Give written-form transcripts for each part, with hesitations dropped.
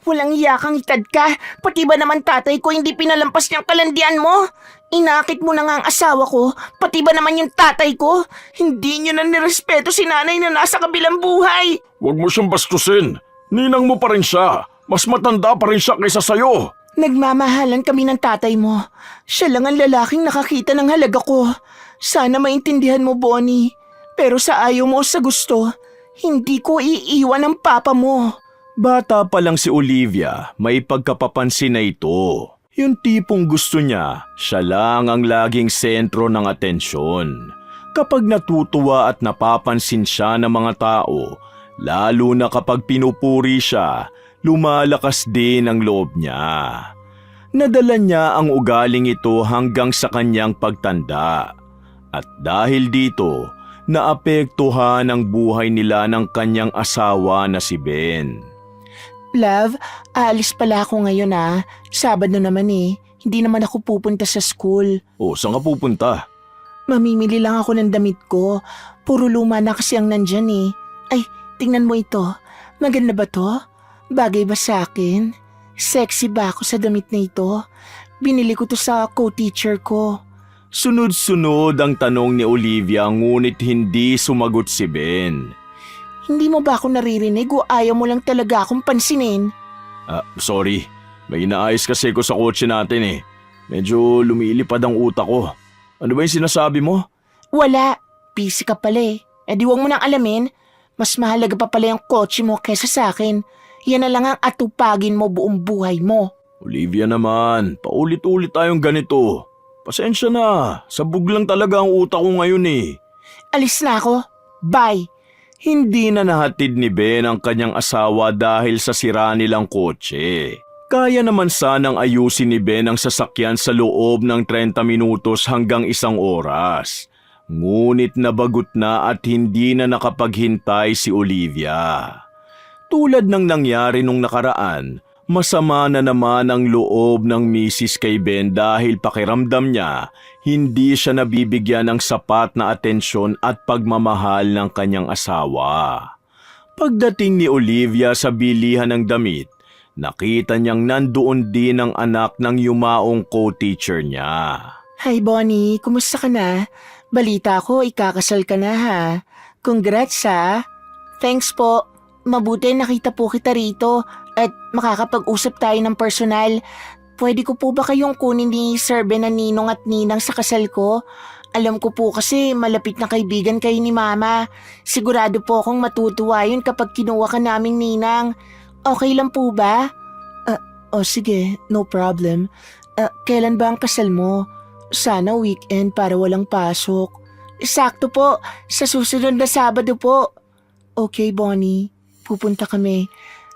Walang iyakang itad ka. Pati ba naman tatay ko hindi pinalampas niyang kalandian mo? Inakit mo na nga ang asawa ko. Pati ba naman yung tatay ko? Hindi niyo na nirespeto si nanay na nasa kabilang buhay. Huwag mo siyang bastusin. Ninang mo pa rin siya. Mas matanda pa rin siya kaysa sayo. Nagmamahalan kami ng tatay mo. Siya lang ang lalaking nakakita ng halaga ko. Sana maintindihan mo, Bonnie. Pero sa ayaw mo o sa gusto, hindi ko iiwan ang papa mo. Bata pa lang si Olivia, may pagkapapansin na ito. Yung tipong gusto niya, siya lang ang laging sentro ng atensyon. Kapag natutuwa at napapansin siya ng mga tao, lalo na kapag pinupuri siya, lumalakas din ang loob niya. Nadala niya ang ugaling ito hanggang sa kanyang pagtanda. At dahil dito, naapektuhan ang buhay nila ng kanyang asawa na si Ben. Love, aalis pala ako ngayon Sabado naman Hindi naman ako pupunta sa school. O, saan ka pupunta? Mamimili lang ako ng damit ko. Puro luma na kasi ang nandyan Ay, tingnan mo ito. Maganda ba to? Bagay ba sa akin? Sexy ba ako sa damit na ito? Binili ko to sa co-teacher ko. Sunod-sunod ang tanong ni Olivia ngunit hindi sumagot si Ben. Hindi mo ba ako naririnig o ayaw mo lang talaga akong pansinin? Sorry. May inaayos kasi ko sa kotse natin Medyo lumilipad ang utak ko. Ano ba yung sinasabi mo? Wala. Busy ka pala di wag mo nang alamin. Mas mahalaga pa pala yung kotse mo kaysa sa akin. Yan na lang ang atupagin mo buong buhay mo. Olivia naman, paulit-ulit tayong ganito. Pasensya na, sabog lang talaga ang utak ko ngayon Alis na ako. Bye. Hindi na nahatid ni Ben ang kanyang asawa dahil sa sira nilang kotse. Kaya naman sanang ayusin ni Ben ang sasakyan sa loob ng 30 minutos hanggang 1 oras. Ngunit nabagot na at hindi na nakapaghintay si Olivia. Tulad ng nangyari nung nakaraan, masama na naman ang loob ng misis kay Ben dahil pakiramdam niya hindi siya nabibigyan ng sapat na atensyon at pagmamahal ng kanyang asawa. Pagdating ni Olivia sa bilihan ng damit, nakita niyang nandoon din ang anak ng yumaong co-teacher niya. Hi Bonnie, kumusta ka na? Balita ko, ikakasal ka na Congrats Thanks po. Mabuti nakita po kita rito at makakapag-usap tayo ng personal. Pwede ko po ba kayong kunin ni Sir Ben na ninong at ninang sa kasal ko? Alam ko po kasi malapit na kaibigan kayo ni Mama. Sigurado po akong matutuwa yun kapag kinuha ka naming ninang. Okay lang po ba? Sige, no problem. Kailan ba ang kasal mo? Sana weekend para walang pasok. Sakto po, sa susunod na Sabado po. Okay, Bonnie. Pupunta kami.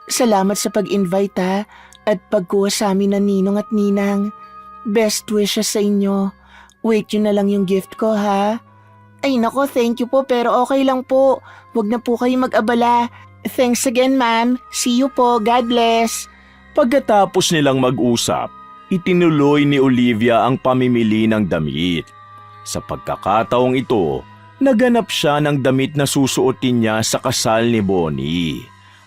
Salamat sa pag-invite at pagkuha sa amin ng ninong at ninang. Best wishes sa inyo. Wait yun na lang yung gift ko Ay nako, thank you po pero okay lang po. Huwag na po kayo mag-abala. Thanks again ma'am. See you po. God bless. Pagkatapos nilang mag-usap, itinuloy ni Olivia ang pamimili ng damit. Sa pagkakataong ito, naganap siya ng damit na susuotin niya sa kasal ni Bonnie.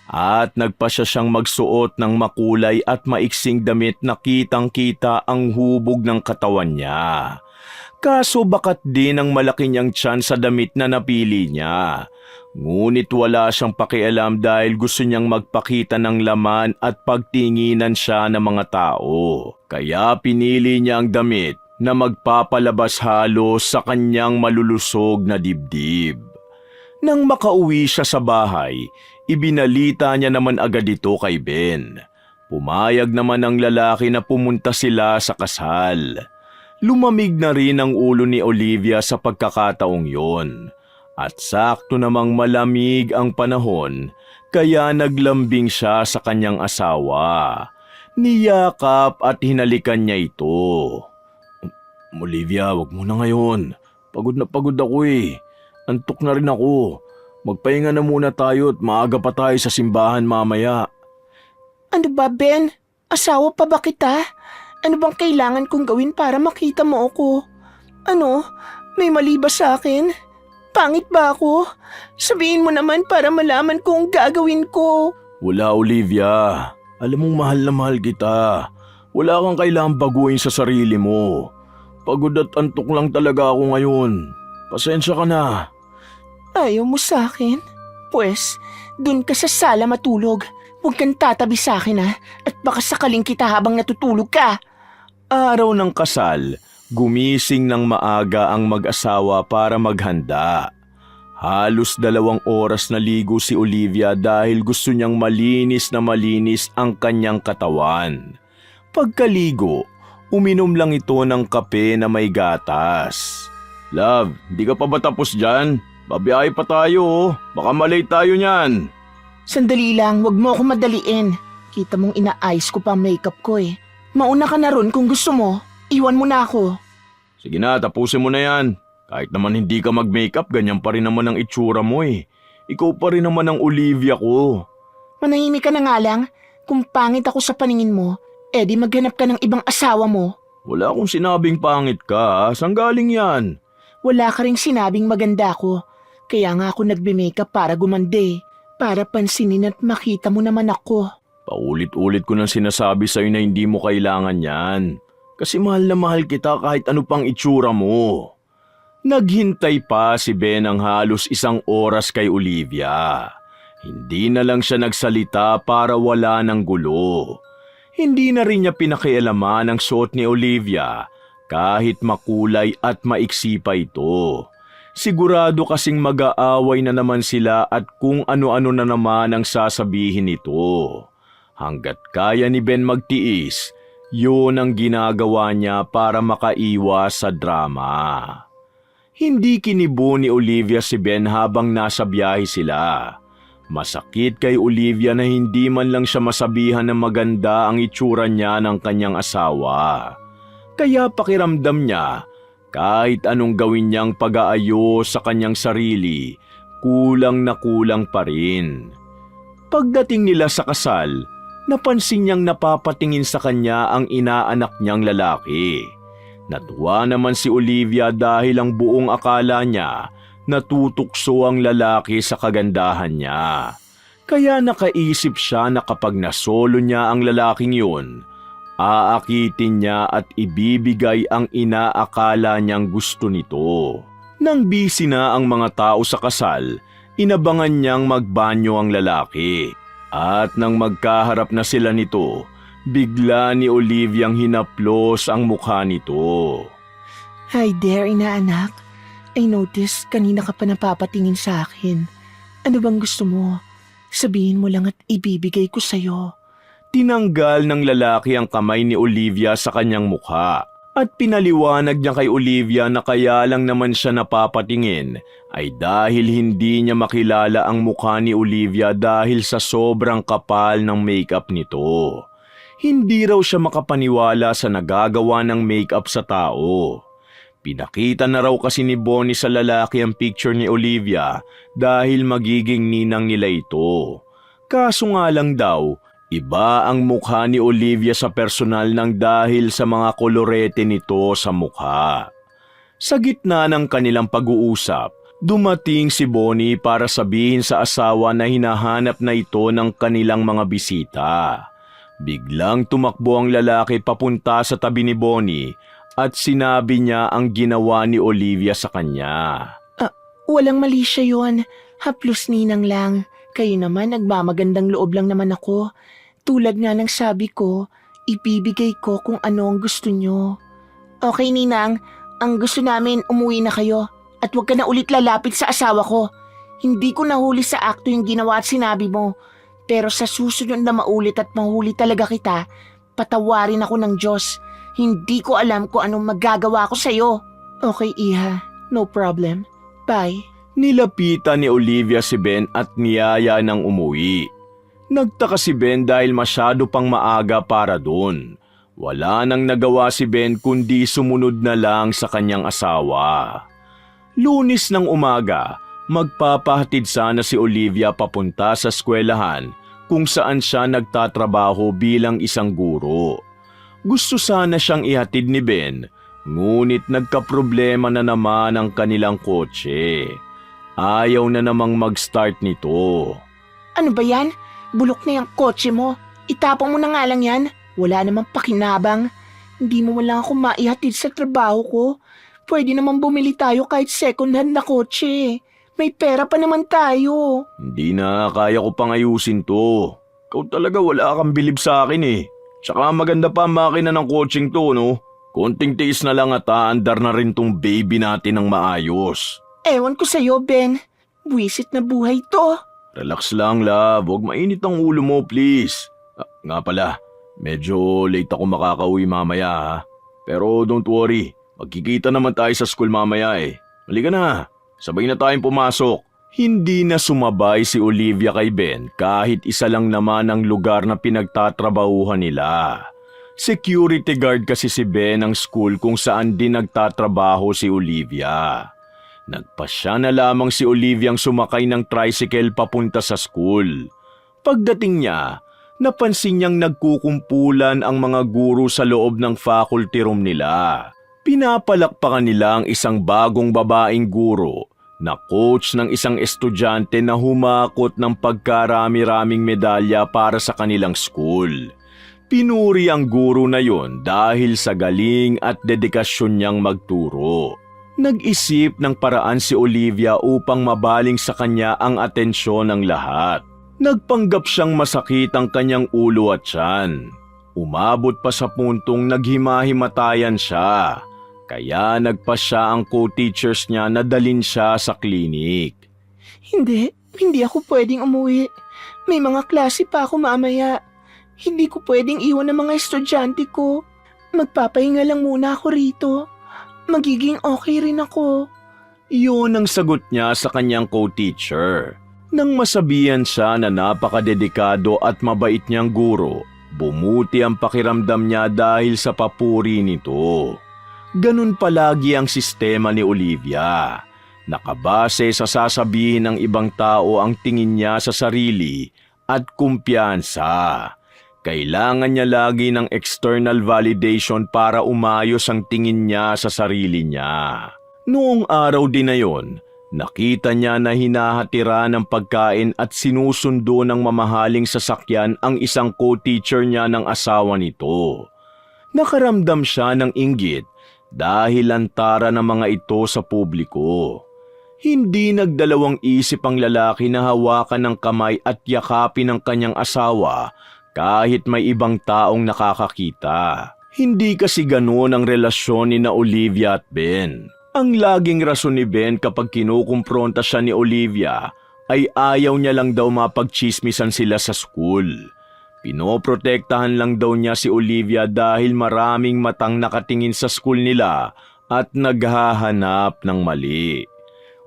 At nagpasya siyang magsuot ng makulay at maiksing damit na kitang-kita ang hubog ng katawan niya. Kaso bakat din ang malaki niyang tiyan sa damit na napili niya. Ngunit wala siyang pakialam dahil gusto niyang magpakita ng laman at pagtinginan siya ng mga tao. Kaya pinili niya ang damit na magpapalabas halos sa kanyang malulusog na dibdib. Nang makauwi siya sa bahay, ibinalita niya naman agad ito kay Ben. Pumayag naman ang lalaki na pumunta sila sa kasal. Lumamig na rin ang ulo ni Olivia sa pagkakataong yon. At sakto namang malamig ang panahon, kaya naglambing siya sa kanyang asawa. Niyakap at hinalikan niya ito. Olivia, wag mo na ngayon. Pagod na pagod ako Antok na rin ako. Magpahinga na muna tayo at maaga pa tayo sa simbahan mamaya. Ano ba, Ben? Asawa pa ba kita? Ano bang kailangan kong gawin para makita mo ako? Ano? May mali ba sa akin? Pangit ba ako? Sabihin mo naman para malaman kung gagawin ko. Wala, Olivia. Alam mong mahal na mahal kita. Wala kang kailangang baguhin sa sarili mo. Pagod at antok lang talaga ako ngayon. Pasensya ka na. Ayaw mo sa akin? Pues, dun ka sa sala matulog. Huwag kang tatabi sa akin ha, at baka sakaling kita habang natutulog ka. Araw ng kasal, gumising ng maaga ang mag-asawa para maghanda. Halos 2 oras na ligo si Olivia dahil gusto niyang malinis na malinis ang kanyang katawan. Pagkaligo, uminom lang ito ng kape na may gatas. Love, di ka pa ba tapos dyan? Babiyahe pa tayo oh. Baka malate tayo niyan. Sandali lang, wag mo ako madaliin. Kita mong inaayos ko pa ang makeup ko eh. Mauna ka na ron kung gusto mo. Iwan mo na ako. Sige na, tapusin mo na yan. Kahit naman hindi ka mag-makeup, ganyan pa rin naman ang itsura mo eh. Ikaw pa rin naman ang Olivia ko. Manahimik ka na nga lang. Kung pangit ako sa paningin mo, di maghanap ka ng ibang asawa mo. Wala akong sinabing pangit ka. Saan galing yan? Wala ka ring sinabing maganda ako. Kaya nga ako nagbe-makeup para gumande. Para pansinin at makita mo naman ako. Paulit-ulit ko nang sinasabi sa'yo na hindi mo kailangan yan. Kasi mahal na mahal kita kahit ano pang itsura mo. Naghintay pa si Ben ng halos 1 oras kay Olivia. Hindi na lang siya nagsalita para wala ng gulo. Hindi na rin niya pinakialaman ang suot ni Olivia kahit makulay at maiksi pa ito. Sigurado kasing mag-aaway na naman sila at kung ano-ano na naman ang sasabihin nito. Hanggat kaya ni Ben magtiis, yun ang ginagawa niya para makaiwas sa drama. Hindi kinibo ni Olivia si Ben habang nasa biyahe sila. Masakit kay Olivia na hindi man lang siya masabihan na maganda ang itsura niya ng kanyang asawa. Kaya pakiramdam niya, kahit anong gawin niyang pag-aayos sa kanyang sarili, kulang na kulang pa rin. Pagdating nila sa kasal, napansin niyang napapatingin sa kanya ang inaanak niyang lalaki. Natuwa naman si Olivia dahil ang buong akala niya natutukso ang lalaki sa kagandahan niya. Kaya nakaisip siya na kapag nasolo niya ang lalaking yun, aakitin niya at ibibigay ang inaakala niyang gusto nito. Nang busy na ang mga tao sa kasal, inabangan niyang magbanyo ang lalaki. At nang magkaharap na sila nito, bigla ni Oliviang hinaplos ang mukha nito. Hi there, inaanak. I noticed kanina ka pa napapatingin sa akin. Ano bang gusto mo? Sabihin mo lang at ibibigay ko sa'yo. Tinanggal ng lalaki ang kamay ni Olivia sa kanyang mukha at pinaliwanag niya kay Olivia na kaya lang naman siya napapatingin ay dahil hindi niya makilala ang mukha ni Olivia dahil sa sobrang kapal ng makeup nito. Hindi raw siya makapaniwala sa nagagawa ng makeup sa tao. Pinakita na raw kasi ni Bonnie sa lalaki ang picture ni Olivia dahil magiging ninang nila ito. Kaso nga lang daw, iba ang mukha ni Olivia sa personal nang dahil sa mga kolorete nito sa mukha. Sa gitna ng kanilang pag-uusap, dumating si Bonnie para sabihin sa asawa na hinahanap na ito ng kanilang mga bisita. Biglang tumakbo ang lalaki papunta sa tabi ni Bonnie at sinabi niya ang ginawa ni Olivia sa kanya. Walang mali siya yun. Haplos ninang lang. Kayo naman nagmamagandang loob lang naman ako. Tulad nga ng sabi ko, ibibigay ko kung ano ang gusto nyo. Okay, Ninang. Ang gusto namin, umuwi na kayo. At huwag ka na ulit lalapit sa asawa ko. Hindi ko nahuli sa akto yung ginawa at sinabi mo. Pero sa susunod na maulit at mahuli talaga kita, patawarin ako ng Diyos. Hindi ko alam kung anong magagawa ko sa'yo. Okay, Iha. No problem. Bye. Nilapitan ni Olivia si Ben at niyaya ng umuwi. Nagtaka si Ben dahil masyado pang maaga para doon. Wala nang nagawa si Ben kundi sumunod na lang sa kanyang asawa. Lunes ng umaga, magpapahatid sana si Olivia papunta sa eskwelahan kung saan siya nagtatrabaho bilang isang guro. Gusto sana siyang ihatid ni Ben, ngunit nagkaproblema na naman ang kanilang kotse. Ayaw na namang mag-start nito. Ano ba yan? Bulok na yung kotse mo. Itapon mo na nga lang yan. Wala namang pakinabang. Hindi mo lang ako maihatid sa trabaho ko. Pwede naman bumili tayo kahit second hand na kotse. May pera pa naman tayo. Hindi na, kaya ko pang ayusin to. Ikaw talaga wala kang bilib sa akin eh. Tsaka maganda pa ang makina ng coaching to, no? Konting tiis na lang at aandar na rin tong baby natin ng maayos. Ewan ko sa'yo, Ben. Buwisit na buhay to. Relax lang, love. Huwag mainit ang ulo mo, please. Nga pala, medyo late ako makakauwi mamaya ha. Pero don't worry, magkikita naman tayo sa school mamaya eh. Halika na, sabay na tayong pumasok. Hindi na sumabay si Olivia kay Ben kahit isa lang naman ang lugar na pinagtatrabahuhan nila. Security guard kasi si Ben ng school kung saan din nagtatrabaho si Olivia. Nagpasya na lamang si Olivia ang sumakay ng tricycle papunta sa school. Pagdating niya, napansin niyang nagkukumpulan ang mga guro sa loob ng faculty room nila. Pinapalakpakan nila ang isang bagong babaeng guro na coach ng isang estudyante na humakot ng pagkarami-raming medalya para sa kanilang school. Pinuri ang guro na yon dahil sa galing at dedikasyon niyang magturo. Nag-isip ng paraan si Olivia upang mabaling sa kanya ang atensyon ng lahat. Nagpanggap siyang masakit ang kanyang ulo at tiyan. Umabot pa sa puntong naghimahimatayan siya. Kaya nagpasya ang co-teachers niya na dalhin siya sa klinik. Hindi ako pwedeng umuwi. May mga klase pa ako mamaya. Hindi ko pwedeng iwan ang mga estudyante ko. Magpapahinga lang muna ako rito. Magiging okay rin ako. Yun ang sagot niya sa kanyang co-teacher. Nang masabihan siya na napakadedikado at mabait niyang guro, bumuti ang pakiramdam niya dahil sa papuri nito. Ganun palagi ang sistema ni Olivia. Nakabase sa sasabihin ng ibang tao ang tingin niya sa sarili at kumpiyansa. Kailangan niya lagi ng external validation para umayos ang tingin niya sa sarili niya. Noong araw din na yon, nakita niya na hinahatira ng pagkain at sinusundo ng mamahaling sasakyan ang isang co-teacher niya ng asawa nito. Nakaramdam siya ng inggit dahil lantara ng mga ito sa publiko. Hindi nagdalawang isip ang lalaki na hawakan ng kamay at yakapin ang kanyang asawa kahit may ibang taong nakakakita. Hindi kasi ganoon ang relasyon ni na Olivia at Ben. Ang laging rason ni Ben kapag kinukumpronta siya ni Olivia ay ayaw niya lang daw mapagchismisan sila sa school. Pinoprotektahan lang daw niya si Olivia dahil maraming matang nakatingin sa school nila at naghahanap ng mali.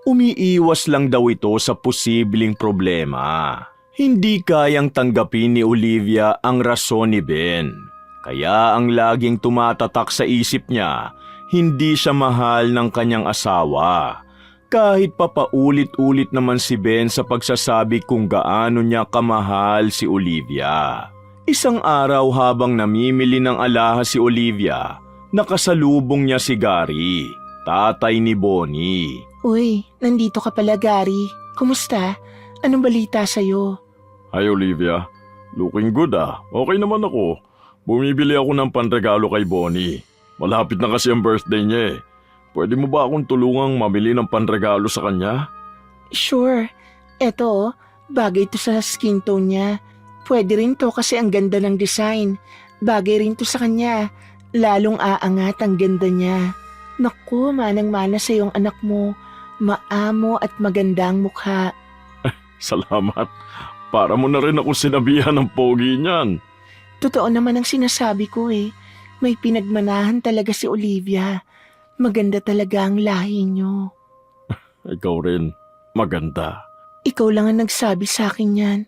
Umiiwas lang daw ito sa posibleng problema. Hindi kayang tanggapin ni Olivia ang rason ni Ben. Kaya ang laging tumatatak sa isip niya, hindi siya mahal ng kanyang asawa. Kahit papaulit-ulit naman si Ben sa pagsasabi kung gaano niya kamahal si Olivia. Isang araw habang namimili ng alahas si Olivia, nakasalubong niya si Gary, tatay ni Bonnie. Uy, nandito ka pala, Gary. Kumusta? Anong balita sa'yo? Hi Olivia, looking good ah. Okay naman ako. Bumibili ako ng panregalo kay Bonnie. Malapit na kasi ang birthday niya eh. Pwede mo ba akong tulungang mamili ng panregalo sa kanya? Sure. Eto, bagay to sa skin tone niya. Pwede rin to kasi ang ganda ng design. Bagay rin to sa kanya. Lalong aangat ang ganda niya. Naku, manang-mana sa iyong anak mo. Maamo at magandang mukha. Salamat. Para mo na rin ako sinabihan ng pogi niyan. Totoo naman ang sinasabi ko eh. May pinagmanahan talaga si Olivia. Maganda talaga ang lahi niyo. Ikaw rin, maganda. Ikaw lang ang nagsabi sa akin yan.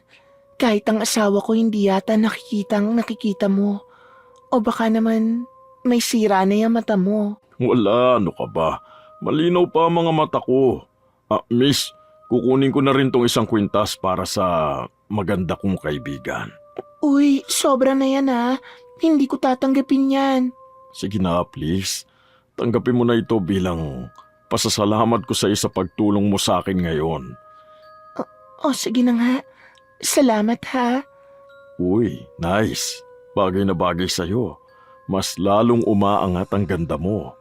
Kahit ang asawa ko hindi yata nakikita mo. O baka naman may sira na yung mata mo. Wala, ano ka ba? Malinaw pa ang mga mata ko. Miss, kukunin ko na rin tong isang kwintas para sa maganda kong kaibigan. Uy, sobra na yan ha. Hindi ko tatanggapin yan. Sige na, please. Tanggapin mo na ito bilang pasasalamat ko sa isa pagtulong mo sa akin ngayon. O sige na nga. Salamat ha. Uy, nice. Bagay na bagay sa'yo. Mas lalong umaangat ang ganda mo.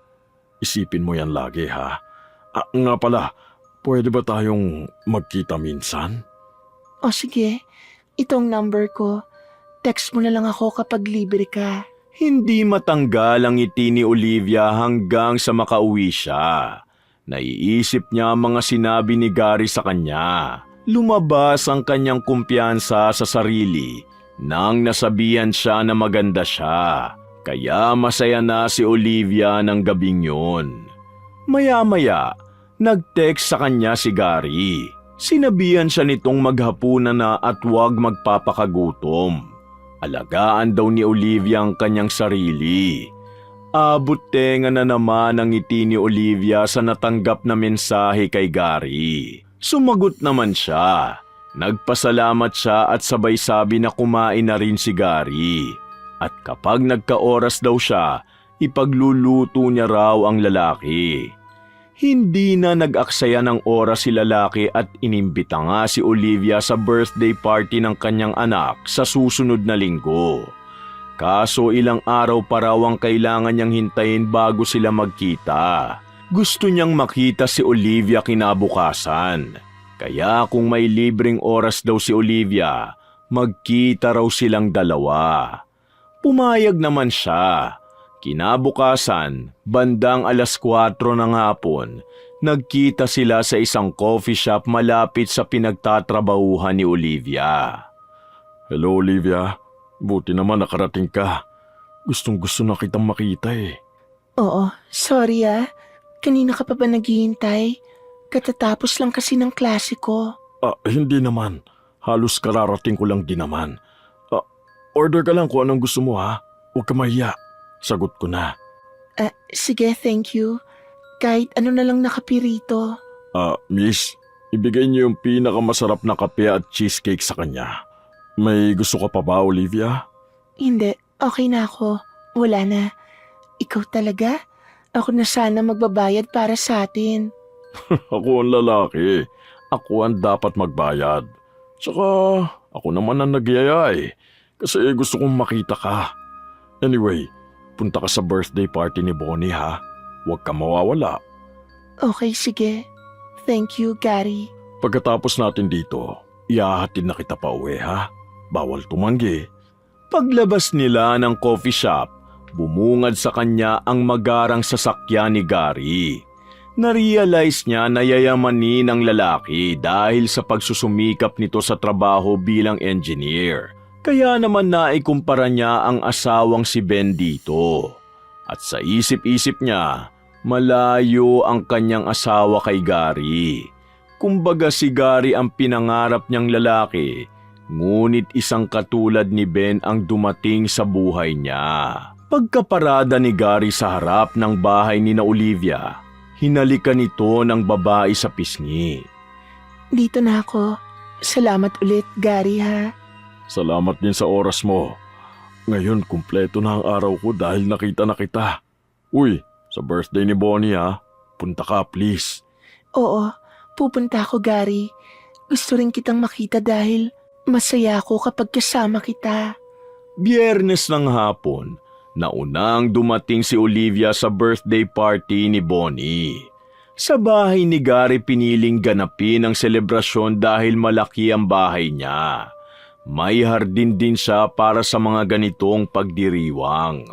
Isipin mo yan lagi ha. Nga pala, pwede ba tayong magkita minsan? O sige, itong number ko. Text mo na lang ako kapag libre ka. Hindi matanggal ang ngiti ni Olivia hanggang sa makauwi siya. Naiisip niya ang mga sinabi ni Gary sa kanya. Lumabas ang kanyang kumpiyansa sa sarili nang nasabihan siya na maganda siya. Kaya masaya na si Olivia ng gabing yun. Maya-maya, nag-text sa kanya si Gary. Sinabihan siya nitong maghapunan na at huwag magpapakagutom. Alagaan daw ni Olivia ang kanyang sarili. Abot tenga na naman ang ngiti ni Olivia sa natanggap na mensahe kay Gary. Sumagot naman siya. Nagpasalamat siya at sabay sabi na kumain na rin si Gary. At kapag nagkaoras daw siya, ipagluluto niya raw ang lalaki. Hindi na nag-aksaya ng oras si lalaki at inimbita nga si Olivia sa birthday party ng kanyang anak sa susunod na linggo. Kaso ilang araw pa raw ang kailangan niyang hintayin bago sila magkita. Gusto niyang makita si Olivia kinabukasan. Kaya kung may libreng oras daw si Olivia, magkita raw silang dalawa. Pumayag naman siya. Kinabukasan, bandang 4:00 ng hapon, nagkita sila sa isang coffee shop malapit sa pinagtatrabahuhan ni Olivia. Hello Olivia, buti naman nakarating ka. Gustong-gusto na kitang makita eh. Oo, sorry ah. Kanina ka pa ba naghihintay? Katatapos lang kasi ng klase ko. Hindi naman. Halos kararating ko lang din naman. Order ka lang kung anong gusto mo ha. Huwag ka mahiya. Sagot ko na. Sige, thank you. Kahit ano na lang nakapirito. Miss, ibigay niyo yung pinakamasarap na kape at cheesecake sa kanya. May gusto ka pa ba, Olivia? Hindi, okay na ako. Wala na. Ikaw talaga? Ako na sana magbabayad para sa atin. Ako ang lalaki. Ako ang dapat magbayad. Tsaka ako naman ang nagyaya eh. Kasi gusto kong makita ka. Anyway, punta ka sa birthday party ni Bonnie ha. Huwag ka mawawala. Okay, sige. Thank you, Gary. Pagkatapos natin dito, ihahatid na kita pa uwi ha. Bawal tumanggi. Paglabas nila ng coffee shop, bumungad sa kanya ang magarang sasakyan ni Gary. Narealize niya na yayamanin ng lalaki dahil sa pagsusumikap nito sa trabaho bilang engineer. Kaya naman naikumpara niya ang asawang si Ben dito. At sa isip-isip niya, malayo ang kanyang asawa kay Gary. Kumbaga si Gary ang pinangarap niyang lalaki, ngunit isang katulad ni Ben ang dumating sa buhay niya. Pagkaparada ni Gary sa harap ng bahay ni na Olivia, hinalikan nito ng babae sa pisngi. Dito na ako. Salamat ulit, Gary ha. Salamat din sa oras mo. Ngayon, kumpleto na ang araw ko dahil nakita na kita. Uy, sa birthday ni Bonnie ha. Punta ka please. Oo, pupunta ako, Gary. Gusto rin kitang makita dahil masaya ako kapag kasama kita. Biyernes ng hapon, naunang dumating si Olivia sa birthday party ni Bonnie. Sa bahay ni Gary piniling ganapin ang selebrasyon dahil malaki ang bahay niya. May hardin din siya para sa mga ganitong pagdiriwang.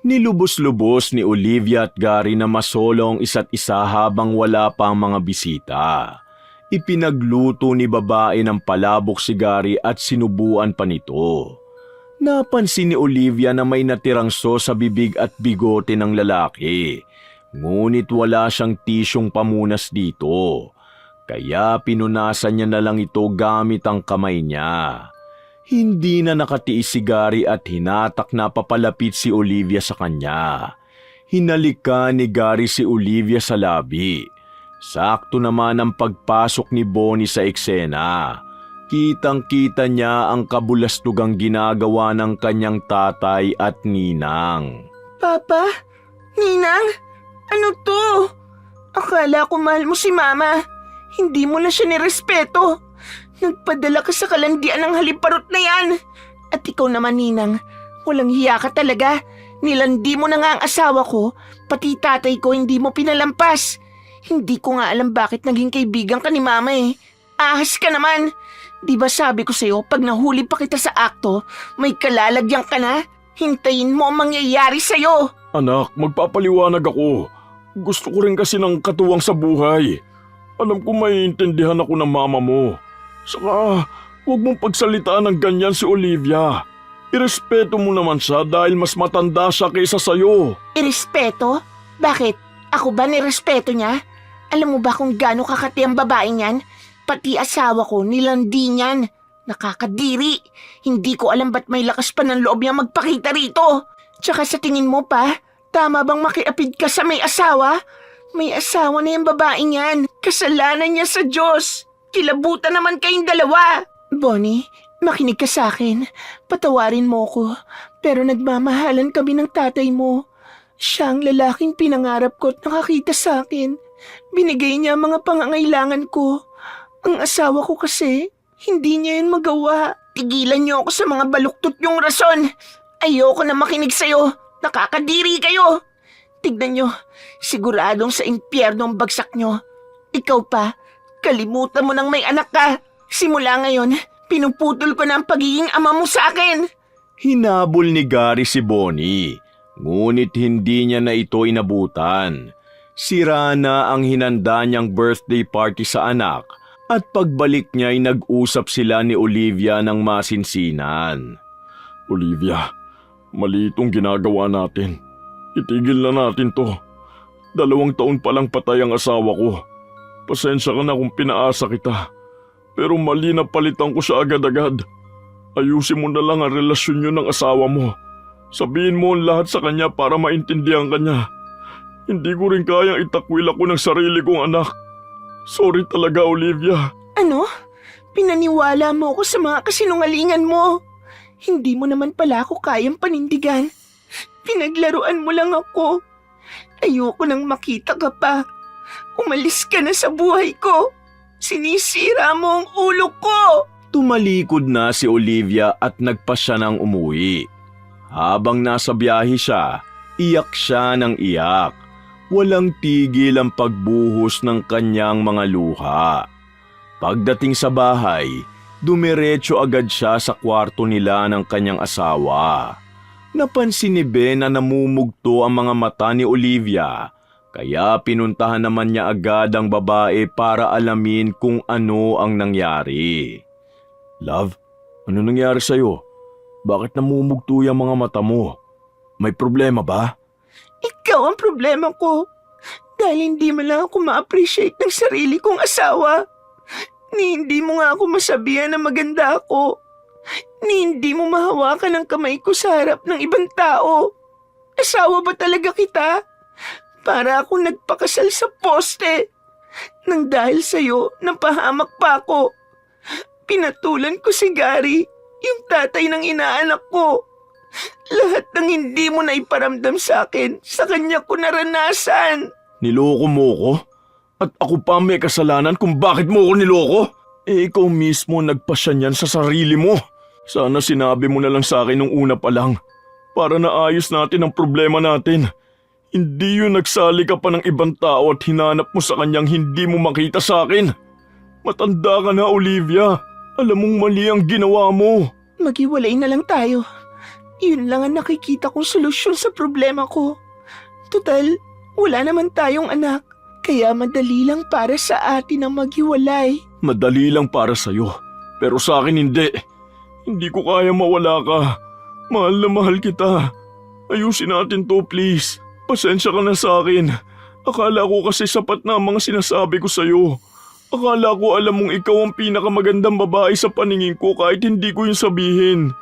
Nilubos-lubos ni Olivia at Gary na masolong isa't isa habang wala pa ang mga bisita. Ipinagluto ni babae ng palabok si Gary at sinubuan pa nito. Napansin ni Olivia na may natirang sauce sa bibig at bigote ng lalaki. Ngunit wala siyang tisyong pamunas dito. Kaya pinunasan niya na lang ito gamit ang kamay niya. Hindi na nakatiis si Gary at hinatak na papalapit si Olivia sa kanya. Hinalikan ni Gary si Olivia sa labi. Sakto naman ang pagpasok ni Bonnie sa eksena. Kitang-kita niya ang kabulastugang ginagawa ng kanyang tatay at ninang. Papa? Ninang? Ano to? Akala ko mahal mo si Mama. Hindi mo na siya nirespeto. Nagpadala ka sa kalandian ng haliparot na yan. At ikaw naman, Ninang, walang hiya ka talaga. Nilandi mo na nga ang asawa ko, pati tatay ko hindi mo pinalampas. Hindi ko nga alam bakit naging kaibigan ka ni Mama eh. Ahas ka naman. Di ba sabi ko sa'yo, pag nahuli pa kita sa akto, may kalalagyan ka na? Hintayin mo ang mangyayari sa'yo. Anak, magpapaliwanag ako. Gusto ko rin kasi ng katuwang sa buhay. Alam ko maiintindihan ako ng mama mo. Saka, huwag mong pagsalitaan ng ganyan si Olivia. Irespeto mo naman siya dahil mas matanda siya kaysa sa'yo. Irespeto? Bakit? Ako ba nirespeto niya? Alam mo ba kung gaano kakati ang babae niyan? Pati asawa ko, nilandi niyan. Nakakadiri. Hindi ko alam ba't may lakas pa ng loob niya magpakita rito. Tsaka sa tingin mo pa, tama bang makiapid ka sa may asawa? May asawa na yung babaeng yan. Kasalanan niya sa Diyos. Kilabutan naman kayong dalawa. Bonnie, makinig ka sa akin. Patawarin mo ko. Pero nagmamahalan kami ng tatay mo. Siya ang lalaking pinangarap ko at nakakita sa akin. Binigay niya ang mga pangangailangan ko. Ang asawa ko kasi, hindi niya yun magawa. Tigilan niyo ako sa mga baluktot yung rason. Ayoko na makinig sa'yo. Nakakadiri kayo. Tignan niyo, siguradong sa impyerno ang bagsak niyo. Ikaw pa, kalimutan mo nang may anak ka. Simula ngayon, pinuputol ko na ang pagiging ama mo sa akin. Hinabol ni Gary si Bonnie, ngunit hindi niya na ito inabutan. Sira na ang hinanda niyang birthday party sa anak at pagbalik niya ay nag-usap sila ni Olivia ng masinsinan. Olivia, mali itong ginagawa natin. Itigil na natin to. 2 taon pa lang patay ang asawa ko. Pasensya ka na kung pinaasa kita. Pero mali na palitan ko siya agad-agad. Ayusin mo na lang ang relasyon niyo ng asawa mo. Sabihin mo ang lahat sa kanya para maintindihan kanya. Hindi ko rin kayang itakwil ako ng sarili kong anak. Sorry talaga, Olivia. Ano? Pinaniwala mo ako sa mga kasinungalingan mo. Hindi mo naman pala ako kayang panindigan. Pinaglaruan mo lang ako. Ayoko nang makita ka pa. Umalis ka na sa buhay ko. Sinisira mo ang ulo ko. Tumalikod na si Olivia at nagpa siya ng umuwi. Habang nasa biyahe siya, iyak siya ng iyak. Walang tigil ang pagbuhos ng kanyang mga luha. Pagdating sa bahay, dumiretso agad siya sa kwarto nila ng kanyang asawa. Napansin ni Ben na namumugto ang mga mata ni Olivia, kaya pinuntahan naman niya agad ang babae para alamin kung ano ang nangyari. Love, ano nangyari sa'yo? Bakit namumugto yung mga mata mo? May problema ba? Ikaw ang problema ko. Dahil hindi mo lang ako ma-appreciate ng sarili kong asawa. Ni hindi mo nga ako masabihan na maganda ako. Ni hindi mo mahawakan ang kamay ko sa harap ng ibang tao. Asawa ba talaga kita? Para akong nagpakasal sa poste. Nang dahil sa'yo, napahamak pa ako. Pinatulan ko si Gary, yung tatay ng inaanak ko. Lahat ng hindi mo na iparamdam sa akin, sa kanya ko naranasan. Niloko mo ko? At ako pa may kasalanan kung bakit mo ko niloko? Ikaw mismo nagpasya niyan sa sarili mo. Sana sinabi mo na lang sa akin nung una pa lang. Para naayos natin ang problema natin. Hindi yun nagsali ka pa ng ibang tao at hinanap mo sa kanyang hindi mo makita sa akin. Matanda ka na, Olivia. Alam mong mali ang ginawa mo. Maghiwalay na lang tayo. Yun lang ang nakikita kong solusyon sa problema ko. Total, wala naman tayong anak. Kaya madali lang para sa atin ang maghiwalay. Madali lang para sa'yo. Pero sa akin hindi. Hindi ko kaya mawala ka. Mahal na mahal kita. Ayusin natin to, please. Pasensya ka na sa akin. Akala ko kasi sapat na ang mga sinasabi ko sa'yo. Akala ko alam mong ikaw ang pinakamagandang babae sa paningin ko kahit hindi ko yun sabihin.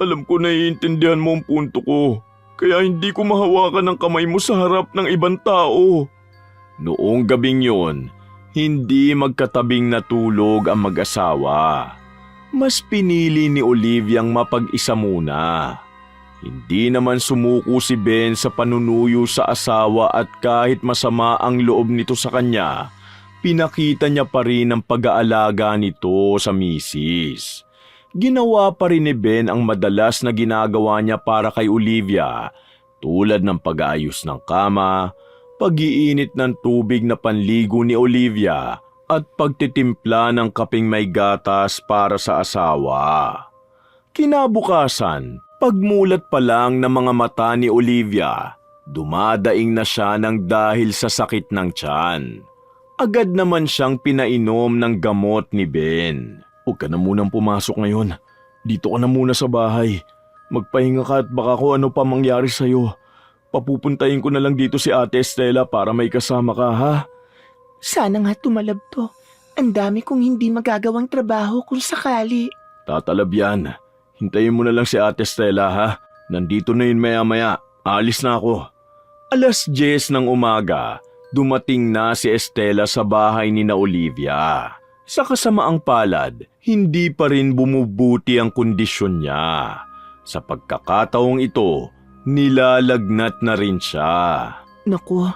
Alam ko naiintindihan mo ang punto ko. Kaya hindi ko mahawakan ang kamay mo sa harap ng ibang tao. Noong gabing yun, hindi magkatabing natulog ang mag-asawa. Mas pinili ni Oliviang mapag-isa muna. Hindi naman sumuko si Ben sa panunuyo sa asawa at kahit masama ang loob nito sa kanya, pinakita niya pa rin ang pag-aalaga nito sa misis. Ginawa pa rin ni Ben ang madalas na ginagawa niya para kay Olivia, tulad ng pag-aayos ng kama, pag-iinit ng tubig na panligo ni Olivia, at pagtitimpla ng kaping may gatas para sa asawa. Kinabukasan, pagmulat pa lang ng mga mata ni Olivia, dumadaing na siya ng dahil sa sakit ng tiyan. Agad naman siyang pinainom ng gamot ni Ben. Huwag ka na munang pumasok ngayon. Dito ka na muna sa bahay. Magpahinga ka at baka kung ano pa mangyari sa'yo. Papupuntahin ko na lang dito si Ate Estela para may kasama ka, ha? Sana nga tumalab to. Ang dami kong hindi magagawang trabaho kung sakali. Tatalab yan. Hintayin mo na lang si Ate Estela, ha? Nandito na yun maya-maya. Alis na ako. 10:00 ng umaga, dumating na si Estela sa bahay ni na Olivia. Sa kasamaang palad, hindi pa rin bumubuti ang kondisyon niya. Sa pagkakataong ito, nilalagnat na rin siya. Naku,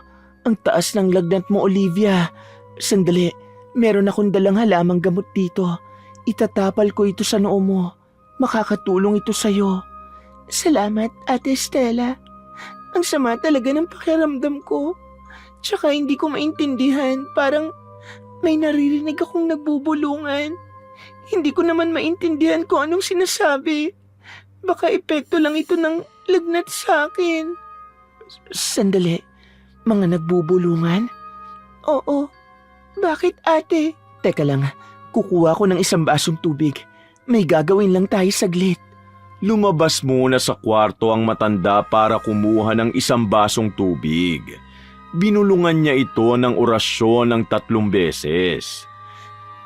ang taas ng lagnat mo, Olivia. Sandali, meron akong dalang halamang gamot dito. Itatapal ko ito sa noo mo. Makakatulong ito sa'yo. Salamat, Ate Estela. Ang sama talaga ng pakiramdam ko. Tsaka hindi ko maintindihan, parang may naririnig akong nagbubulungan. Hindi ko naman maintindihan kung anong sinasabi. Baka epekto lang ito ng lagnat sa akin. Sandali, mga nagbubulungan? Oo. Bakit, ate? Teka lang, kukuha ko ng isang basong tubig. May gagawin lang tayo saglit. Lumabas muna sa kwarto ang matanda para kumuha ng isang basong tubig. Binulungan niya ito ng orasyon ng 3 beses.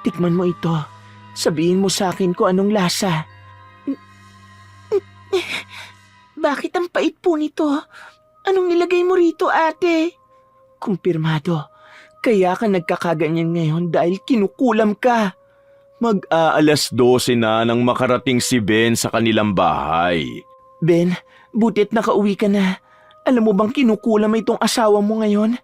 Tikman mo ito. Sabihin mo sa akin kung anong lasa. Bakit ang pait po nito? Anong nilagay mo rito, ate? Kumpirmado. Kaya ka nagkakaganyan ngayon dahil kinukulam ka. Mag-aalas 12 na nang makarating si Ben sa kanilang bahay. Ben, butit nakauwi ka na. Alam mo bang kinukulam itong asawa mo ngayon?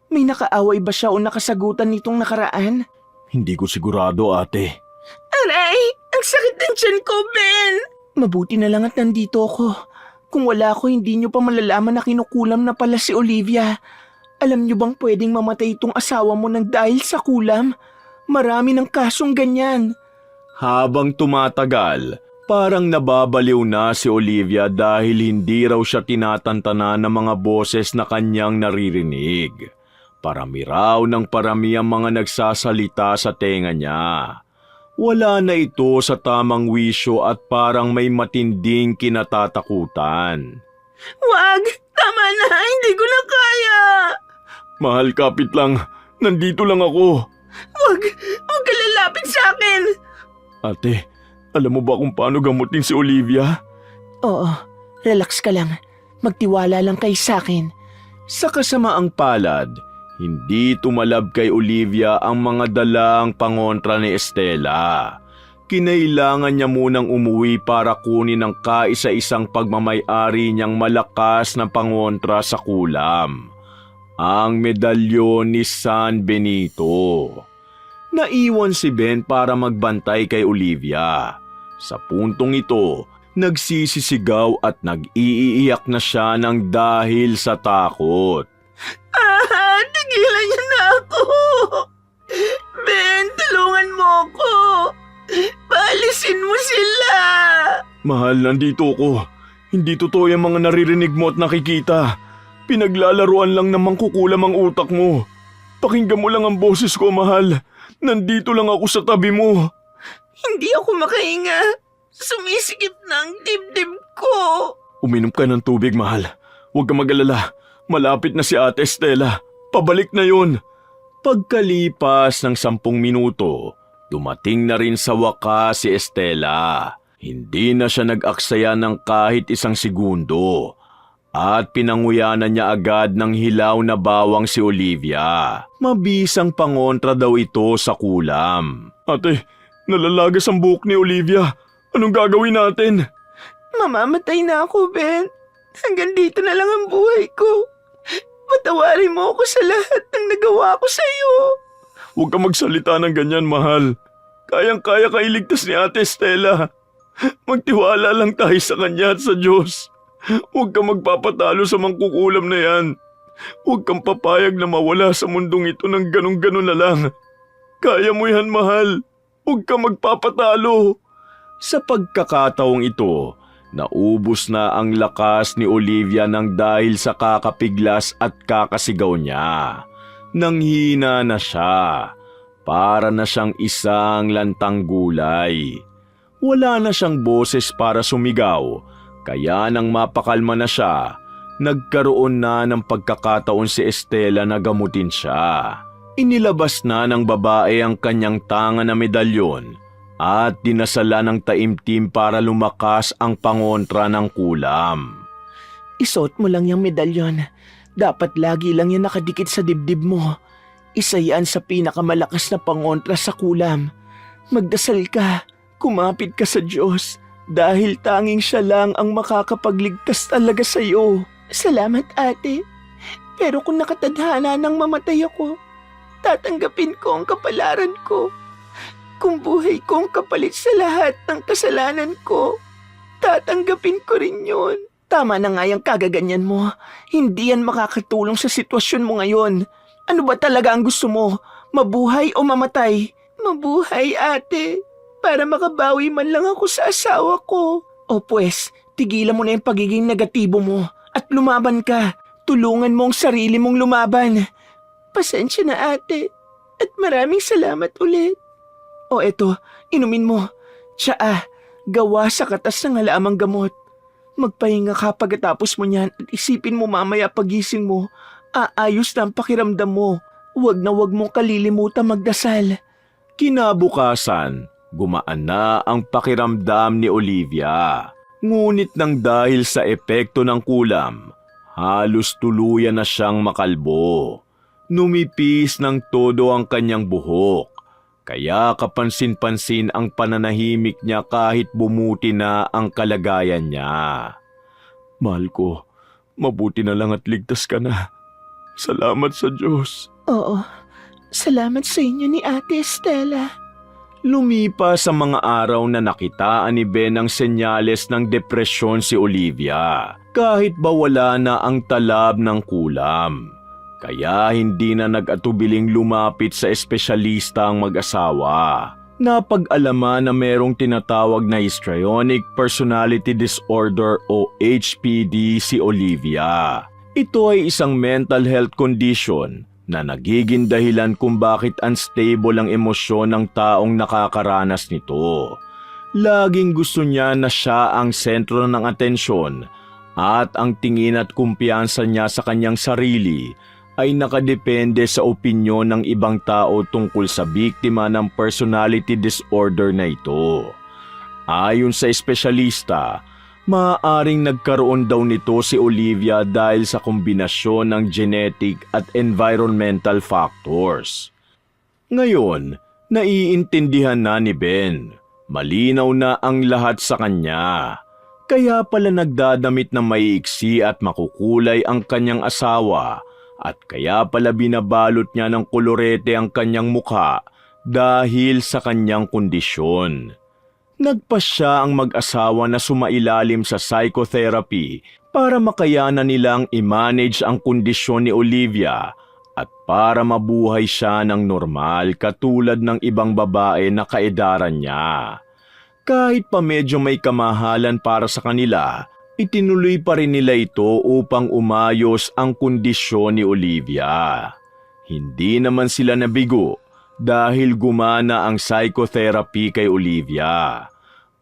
May nakaaway ba siya o nakasagutan nitong nakaraan? Hindi ko sigurado, ate. Aray! Ang sakit ng tiyan ko, Ben! Mabuti na lang at nandito ako. Kung wala ako, hindi niyo pa malalaman na kinukulam na pala si Olivia. Alam niyo bang pwedeng mamatay itong asawa mo ng dahil sa kulam? Marami ng kasong ganyan. Habang tumatagal, parang nababaliw na si Olivia dahil hindi raw siya tinatantana ng mga boses na kanyang naririnig. Parami raw ng parami ang mga nagsasalita sa tenga niya. Wala na ito sa tamang wisyo at parang may matinding kinatatakutan. Wag! Tama na! Hindi ko na kaya! Mahal, kapit lang. Nandito lang ako. Wag! Huwag ka lalapit sa akin! Ate, alam mo ba kung paano gamutin si Olivia? Oo, relax ka lang. Magtiwala lang kay sa akin. Sa kasamaang palad, hindi tumalab kay Olivia ang mga dalang pangontra ni Estela. Kinailangan niya munang umuwi para kunin ang kaisa-isang pagmamay-ari niyang malakas na pangontra sa kulam. Ang medalyon ni San Benito. Naiwan si Ben para magbantay kay Olivia. Sa puntong ito, nagsisisigaw at nag-iiyak na siya ng dahil sa takot. Tigilan niyo na ako! Ben, tulungan mo ako! Paalisin mo sila! Mahal, nandito ko. Hindi totoo yung mga naririnig mo at nakikita. Pinaglalaruan lang namang kukulam ang utak mo. Pakinggan mo lang ang boses ko, mahal. Nandito lang ako sa tabi mo. Hindi ako makahinga. Sumisikip na ang dibdib ko. Uminom ka ng tubig, mahal. Huwag ka mag-alala. Malapit na si Ate Estela. Pabalik na yun. Pagkalipas ng 10 minuto, dumating na rin sa wakas si Estela. Hindi na siya nag-aksaya ng kahit 1 segundo at pinanguyanan niya agad ng hilaw na bawang si Olivia. Mabisang pangontra daw ito sa kulam. Ate, nalalagas ang buhok ni Olivia. Anong gagawin natin? Mamamatay na ako, Ben. Hanggang dito na lang ang buhay ko. Patawarin mo ako sa lahat ng nagawa ko sa'yo. Huwag ka magsalita ng ganyan, mahal. Kayang-kaya ka iligtas ni Ate Estela. Magtiwala lang tayo sa Kanya at sa Diyos. Huwag kang magpapatalo sa mangkukulam na yan. Huwag kang papayag na mawala sa mundong ito ng ganun-ganun na lang. Kaya mo yan, mahal. Huwag kang magpapatalo. Sa pagkakataong ito, naubos na ang lakas ni Olivia nang dahil sa kakapiglas at kakasigaw niya. Nanghina na siya. Para na siyang isang lantang gulay. Wala na siyang boses para sumigaw, kaya nang mapakalma na siya, nagkaroon na ng pagkakataon si Estela na gamutin siya. Inilabas na ng babae ang kanyang tanga na medalyon at dinasala ng taimtim para lumakas ang pangontra ng kulam. Isuot mo lang yung medalyon. Dapat lagi lang yan nakadikit sa dibdib mo. Isa yan sa pinakamalakas na pangontra sa kulam. Magdasal ka, kumapit ka sa Diyos, dahil tanging siya lang ang makakapagligtas talaga sa iyo. Salamat, ate. Pero kung nakatadhana nang mamatay ako, tatanggapin ko ang kapalaran ko. Kung buhay kong kapalit sa lahat ng kasalanan ko, tatanggapin ko rin yun. Tama na nga yung kagaganyan mo. Hindi yan makakatulong sa sitwasyon mo ngayon. Ano ba talaga ang gusto mo? Mabuhay o mamatay? Mabuhay, ate. Para makabawi man lang ako sa asawa ko. O pues, tigilan mo na yung pagiging negatibo mo at lumaban ka. Tulungan mo ang sarili mong lumaban. Pasensya na, ate. At maraming salamat ulit. O eto, inumin mo. Tsaa, gawa sa katas ng halamang gamot. Magpahinga ka pagkatapos mo niyan at isipin mo mamaya pagising mo, aayos na ang pakiramdam mo. Huwag na huwag mong kalilimutan magdasal. Kinabukasan, gumaan na ang pakiramdam ni Olivia. Ngunit nang dahil sa epekto ng kulam, halos tuluyan na siyang makalbo. Numipis ng todo ang kanyang buhok. Kaya kapansin-pansin ang pananahimik niya kahit bumuti na ang kalagayan niya. Mahal ko, mabuti na lang at ligtas ka na. Salamat sa Diyos. Oo, salamat sa inyo ni Ate Estela. Lumipas ang mga araw na nakitaan ni Ben ang senyales ng depresyon si Olivia, kahit ba wala na ang talab ng kulam. Kaya hindi na nag-atubiling lumapit sa espesyalista ang mag-asawa. Napag-alaman na merong tinatawag na histrionic personality disorder o HPD si Olivia. Ito ay isang mental health condition na nagiging dahilan kung bakit unstable ang emosyon ng taong nakakaranas nito. Laging gusto niya na siya ang sentro ng atensyon at ang tingin at kumpiyansa niya sa kanyang sarili ay nakadepende sa opinyon ng ibang tao tungkol sa biktima ng personality disorder na ito. Ayon sa espesyalista, maaaring nagkaroon daw nito si Olivia dahil sa kombinasyon ng genetic at environmental factors. Ngayon, naiintindihan na ni Ben. Malinaw na ang lahat sa kanya. Kaya pala nagdadamit na maiiksi at makukulay ang kanyang asawa at kaya pala binabalot niya ng kolorete ang kanyang mukha dahil sa kanyang kondisyon. Nagpasya ang mag-asawa na sumailalim sa psychotherapy para makayanan nilang i-manage ang kondisyon ni Olivia at para mabuhay siya ng normal katulad ng ibang babae na kaedaran niya. Kahit pa medyo may kamahalan para sa kanila, itinuloy pa rin nila ito upang umayos ang kondisyon ni Olivia. Hindi naman sila nabigo dahil gumana ang psychotherapy kay Olivia.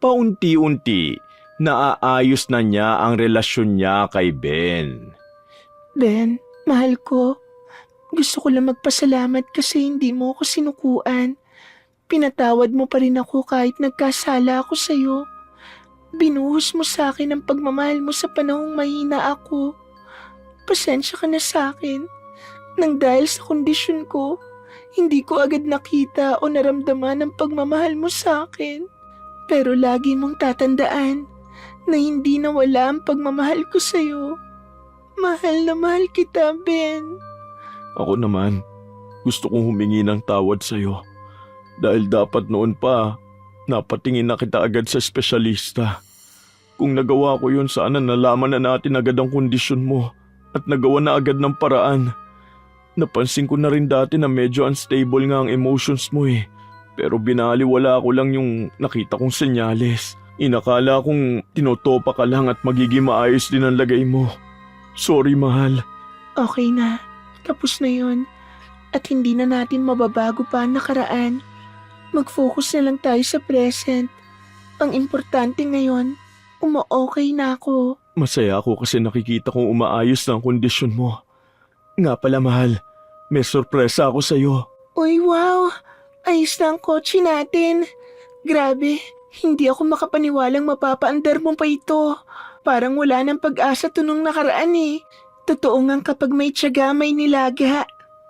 Paunti-unti, naaayos na niya ang relasyon niya kay Ben. Ben, mahal ko. Gusto ko lang magpasalamat kasi hindi mo ako sinukuan. Pinatawad mo pa rin ako kahit nagkasala ako sa'yo. Binuhos mo sa akin ang pagmamahal mo sa panahong mahina ako. Pasensya ka na sa akin. Nang dahil sa kondisyon ko, hindi ko agad nakita o naramdaman ang pagmamahal mo sa akin. Pero lagi mong tatandaan na hindi nawala ang pagmamahal ko sa'yo. Mahal na mahal kita, Ben. Ako naman, gusto kong humingi ng tawad sa'yo. Dahil dapat noon pa, napatingin na kita agad sa espesyalista. Kung nagawa ko yun, sana nalaman na natin agad ang kondisyon mo at nagawa na agad ng paraan. Napansin ko na rin dati na medyo unstable nga ang emotions mo eh. Pero binaliwala ko lang yung nakita kong senyales. Inakala kong tinotopa ka lang at magiging maayos din ang lagay mo. Sorry, mahal. Okay na. Tapos na yon. At hindi na natin mababago pa ang nakaraan. Mag-focus na lang tayo sa present. Ang importante ngayon, okay na ako. Masaya ako kasi nakikita kong umaayos na ang kondisyon mo. Nga pala, mahal, may sorpresa ako sa'yo. Uy, wow! Ayos na ang kotse natin. Grabe, hindi ako makapaniwalang mapapaandar mo pa ito. Parang wala ng pag-asa to nung nakaraan eh. Totoo ngang kapag may tiyaga, may nilaga.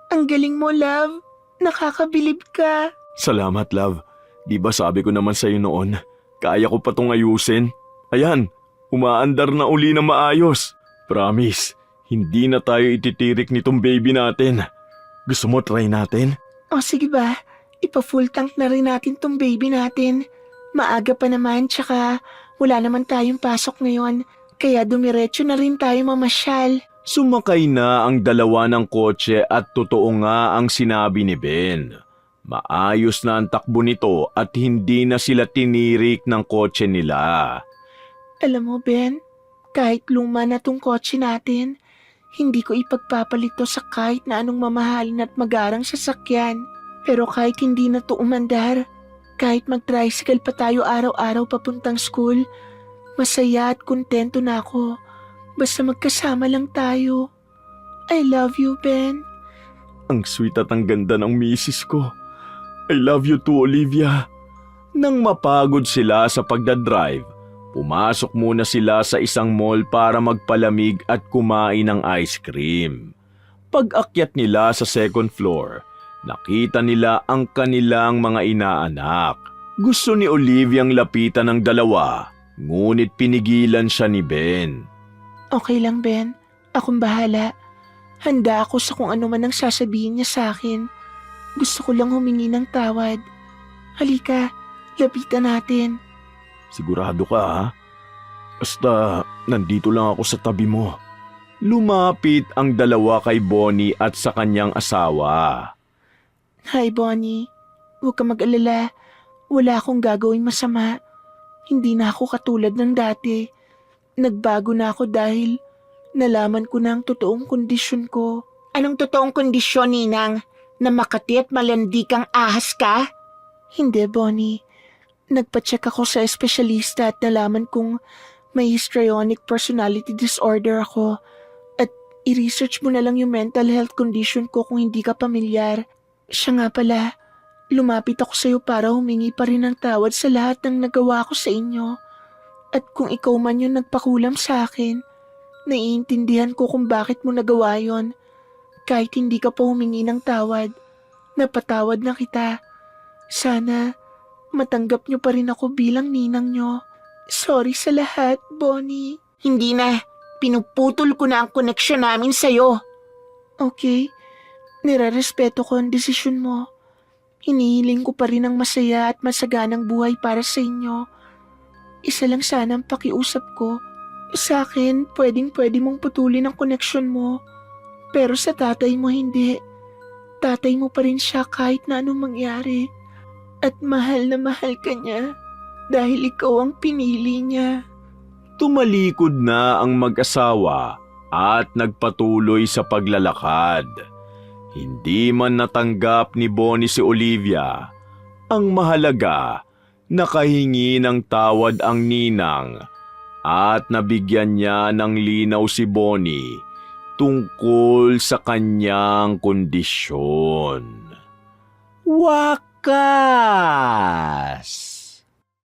Ang galing mo, love. Nakakabilib ka. Salamat, love. Di ba sabi ko naman sa'yo noon, kaya ko pa tong ayusin? Ayan, umaandar na uli na maayos. Promise, hindi na tayo ititirik nitong baby natin. Gusto mo try natin? O sige ba, ipa-full tank na rin natin tong baby natin. Maaga pa naman, tsaka wala naman tayong pasok ngayon. Kaya dumiretso na rin tayo mamasyal. Sumakay na ang dalawa ng kotse at totoo nga ang sinabi ni Ben. Maayos na ang takbo nito at hindi na sila tinirik ng kotse nila. Alam mo, Ben, kahit luma na tong kotse natin, hindi ko ipagpapalit to sa kahit na anong mamahalin at magarang sasakyan. Pero kahit hindi na to umandar, kahit mag-tricycle pa tayo araw-araw papuntang school, masaya at kontento na ako. Basta magkasama lang tayo. I love you, Ben. Ang sweet at ang ganda ng misis ko. I love you too, Olivia. Nang mapagod sila sa pagdadrive, pumasok muna sila sa isang mall para magpalamig at kumain ng ice cream. Pag-akyat nila sa second floor, nakita nila ang kanilang mga inaanak. Gusto ni Oliviang lapitan ng dalawa, ngunit pinigilan siya ni Ben. Okay lang, Ben. Akong bahala. Handa ako sa kung ano man ang sasabihin niya sa akin. Gusto ko lang humingi ng tawad. Halika, lapitan natin. Sigurado ka, ha? Basta nandito lang ako sa tabi mo. Lumapit ang dalawa kay Bonnie at sa kanyang asawa. Hi, Bonnie. Huwag ka mag-alala. Wala akong gagawing masama. Hindi na ako katulad ng dati. Nagbago na ako dahil nalaman ko na ang totoong kondisyon ko. Anong totoong kondisyon, Ninang? Na makati at malandi kang ahas ka? Hindi, Bonnie. Nagpa-check ako sa espesyalista at nalaman kong may histrionic personality disorder ako. At i-research mo na lang yung mental health condition ko kung hindi ka pamilyar. Siya nga pala, lumapit ako sa'yo para humingi pa rin ng tawad sa lahat ng nagawa ko sa inyo. At kung ikaw man yung nagpakulam sa akin, naiintindihan ko kung bakit mo nagawa yon. Kahit hindi ka pa humingi ng tawad, napatawad na kita. Sana matanggap niyo pa rin ako bilang ninang niyo. Sorry sa lahat, Bonnie. Hindi na. Pinuputol ko na ang koneksyon namin sa'yo. Okay. Nirarespeto ko ang desisyon mo. Hinihiling ko pa rin ang masaya at masaganang buhay para sa inyo. Isa lang sana ang pakiusap ko. Sa akin, pwede mong putulin ang koneksyon mo. Pero sa tatay mo hindi. Tatay mo pa rin siya kahit na anong mangyari. At mahal na mahal ka niya dahil ikaw ang pinili niya. Tumalikod na ang mag-asawa at nagpatuloy sa paglalakad. Hindi man natanggap ni Bonnie si Olivia. Ang mahalaga, nakahingi ng tawad ang ninang at nabigyan niya ng linaw si Bonnie tungkol sa kanyang kondisyon. Wakas!